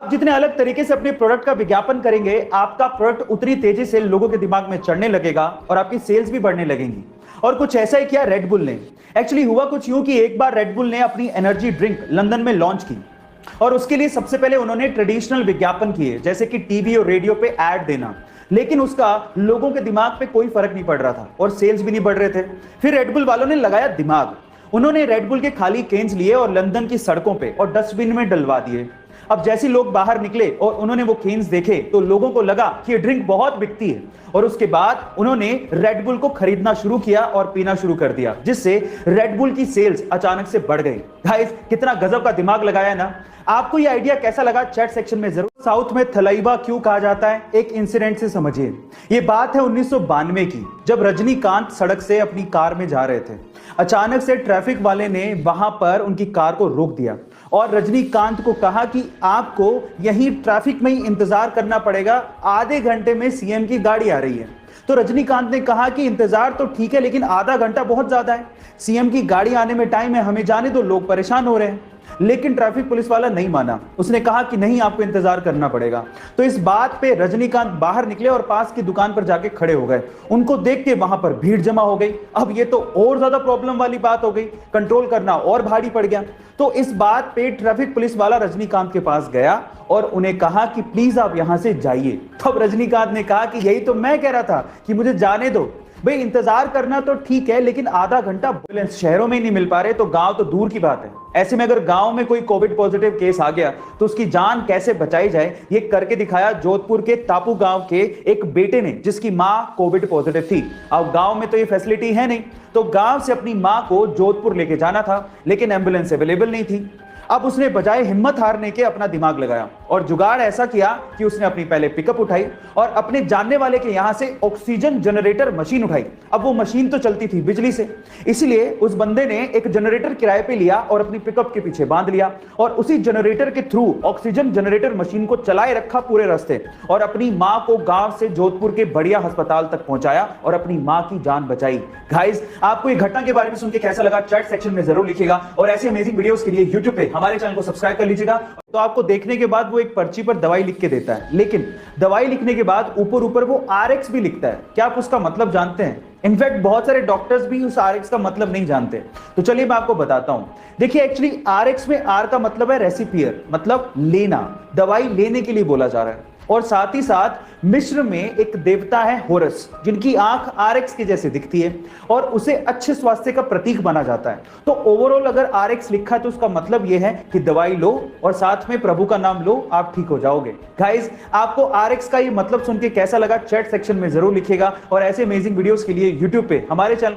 आप जितने अलग तरीके से अपने प्रोडक्ट का विज्ञापन करेंगे, आपका प्रोडक्ट उतनी तेजी से लोगों के दिमाग में चढ़ने लगेगा और आपकी सेल्स भी बढ़ने लगेंगी। और कुछ ऐसा ही किया रेड बुल ने। एक्चुअली हुआ कुछ यूं कि एक बार रेड बुल ने अपनी एनर्जी ड्रिंक लंदन में लॉन्च की और उसके लिए सबसे पहले उन्होंने ट्रेडिशनल विज्ञापन किए, जैसे कि टीवी और रेडियो पे ऐड देना। लेकिन उसका लोगों के दिमाग पे कोई फर्क नहीं पड़ रहा था और सेल्स भी नहीं बढ़ रहे थे। फिर रेड बुल वालों ने लगाया दिमाग। उन्होंने रेड बुल के खाली केन्स लिए और लंदन की सड़कों पे और डस्टबिन में डलवा दिए। अब जैसे लोग बाहर निकले और उन्होंने वो केन्स देखे तो लोगों को लगा कि ये ड्रिंक बहुत बिकती है और उसके बाद उन्होंने रेड बुल को खरीदना शुरू किया और पीना शुरू कर दिया, जिससे रेड बुल की सेल्स अचानक से बढ़ गई। गाइस, कितना गजब का दिमाग लगाया ना। आपको ये आइडिया कैसा लगा चैट सेक्शन में जरूर। साउथ में थलाइवा क्यों कहा जाता है, एक इंसिडेंट से समझिए। ये बात है 1992 की, जब रजनीकांत सड़क से अपनी कार में जा रहे थे। अचानक से ट्रैफिक वाले ने वहां पर उनकी कार को रोक दिया और रजनीकांत को कहा कि आपको यहीं ट्रैफिक में ही इंतजार करना पड़ेगा, आधे घंटे में सीएम की गाड़ी आ रही है। तो रजनीकांत ने कहा कि इंतजार तो ठीक है, लेकिन आधा घंटा बहुत ज्यादा है, सीएम की गाड़ी आने में टाइम है, हमें जाने दो, लोग परेशान हो रहे हैं। लेकिन ट्रैफिक पुलिस वाला नहीं माना। उसने कहा कि नहीं, आपको इंतजार करना पड़ेगा। तो इस बात पे रजनीकांत बाहर निकले और पास की दुकान पर जाके खड़े हो गए। उनको देख के वहां पर भीड़ जमा हो गई। अब ये तो और ज्यादा प्रॉब्लम वाली बात हो गई, कंट्रोल करना और भारी पड़ गया। तो इस बात पे ट्रैफिक पुलिस वाला रजनीकांत के पास गया और उन्हें कहा कि प्लीज आप यहां से जाइए। तब रजनीकांत ने कहा कि यही तो मैं कह रहा था कि मुझे जाने दो भाई, इंतजार करना तो ठीक है, लेकिन आधा घंटा एम्बुलेंस शहरों में ही नहीं मिल पा रहे तो गांव तो दूर की बात है। ऐसे में अगर गांव में कोई कोविड पॉजिटिव केस आ गया तो उसकी जान कैसे बचाई जाए, ये करके दिखाया जोधपुर के तापू गांव के एक बेटे ने, जिसकी मां कोविड पॉजिटिव थी। अब गांव में तो ये फैसिलिटी है नहीं, तो गांव से अपनी मां को जोधपुर लेके जाना था, लेकिन एम्बुलेंस अवेलेबल नहीं थी। अब उसने बजाय हिम्मत हारने के अपना दिमाग लगाया और जुगाड़ ऐसा किया कि उसने अपनी पहले पिकअप उठाई और अपने जानने वाले के यहां से ऑक्सीजन जनरेटर मशीन उठाई। अब वो मशीन तो चलती थी बिजली से, इसलिए उस बंदे ने एक जनरेटर किराए पे लिया और अपनी पिकअप के पीछे बांध लिया और उसी जनरेटर के थ्रू ऑक्सीजन जनरेटर मशीन को चलाए रखा पूरे रास्ते और अपनी मां को गांव से जोधपुर के बढ़िया अस्पताल तक पहुंचाया और अपनी मां की जान बचाई। गाइस, आपको ये घटना के बारे में सुन के कैसा लगा चैट सेक्शन में जरूर लिखिएगा और ऐसे अमेजिंग वीडियोस के लिए यूट्यूब पे हमारे चैनल को सब्सक्राइब कर लीजिएगा। तो आपको देखने के बाद वो एक पर्ची पर दवाई लिख के देता है, लेकिन दवाई लिखने के बाद ऊपर वो RX भी लिखता है। क्या आप उसका मतलब जानते हैं? इनफैक्ट बहुत सारे डॉक्टर्स भी उस RX का मतलब नहीं जानते। तो चलिए मैं आपको बताता हूं। देखिए, एक्चुअली RX में R का मतलब है रेसिपियर, मतलब लेना, दवाई लेने के लिए बोला जा रहा है। और साथ ही साथ मिस्र में एक देवता है होरस, जिनकी आंख RX के जैसे दिखती है और उसे अच्छे स्वास्थ्य का प्रतीक माना जाता है। तो ओवरऑल अगर RX लिखा है तो उसका मतलब यह है कि दवाई लो और साथ में प्रभु का नाम लो, आप ठीक हो जाओगे। गाइस, आपको RX का ये मतलब सुन के कैसा लगा चैट सेक्शन में जरूर लिखिएगा और ऐसे अमेजिंग वीडियोस के लिए यूट्यूब पे हमारे चैनल